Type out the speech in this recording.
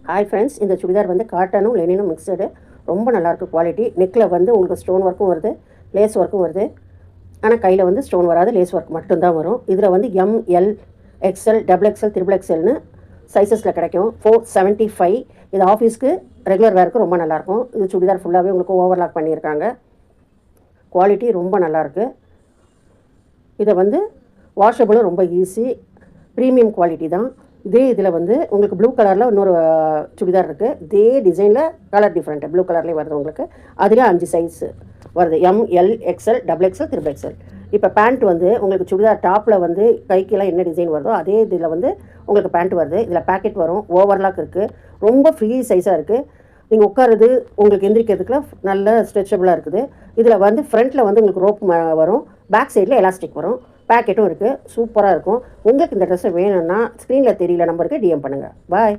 Hi friends, இந்த சுடிதார் வந்து காட்டனும் லெனினும் mixed. ரொம்ப நல்லாயிருக்கு குவாலிட்டி. நெக்கில் வந்து உங்களுக்கு ஸ்டோன் ஒர்க்கும் வருது, லேஸ் ஒர்க்கும் வருது. ஆனால் கையில் வந்து ஸ்டோன் வராது, லேஸ் ஒர்க் மட்டும்தான் வரும். இதில் வந்து எம்எல் எக்ஸ்எல் XXL XXLனு சைஸஸில் கிடைக்கும். 475. இது ஆஃபீஸ்க்கு ரெகுலர் வேருக்கு ரொம்ப நல்லாயிருக்கும். இது சுடிதார் ஃபுல்லாகவே உங்களுக்கு ஓவர்லாக் பண்ணியிருக்காங்க. குவாலிட்டி ரொம்ப நல்லாயிருக்கு. இதை வந்து வாஷபிளும் ரொம்ப ஈஸி, ப்ரீமியம் குவாலிட்டி தான். இதே இதில் வந்து உங்களுக்கு ப்ளூ கலரில் இன்னொரு சுடிதார் இருக்குது. இதே டிசைனில் கலர் டிஃப்ரெண்ட்டு ப்ளூ கலர்லேயே வருது உங்களுக்கு. அதில் 5 சைஸ் வருது, எம்எல் XXL XXL. இப்போ பேண்ட் வந்து உங்களுக்கு சுடிதார் டாப்பில் வந்து கைக்கெல்லாம் என்ன டிசைன் வருதோ அதே இதில் வந்து உங்களுக்கு பேண்ட் வருது. இதில் பேக்கெட் வரும், ஓவர்லாக் இருக்குது, ரொம்ப ஃப்ரீ சைஸாக இருக்குது. நீங்கள் உட்காருது உங்களுக்கு எந்திரிக்கிறதுக்குலாம் நல்ல ஸ்ட்ரெச்சபிளாக இருக்குது. இதில் வந்து ஃப்ரண்ட்டில் வந்து உங்களுக்கு ரோப் வரும், பேக் சைடில் எலாஸ்டிக் வரும், பேக்கெட்டும் இருக்குது. சூப்பராக இருக்கும். உங்களுக்கு இந்த ட்ரெஸ்ஸை வேணும்னா ஸ்க்ரீனில் தெரியல நம்பருக்கு DM பண்ணுங்கள். பாய்.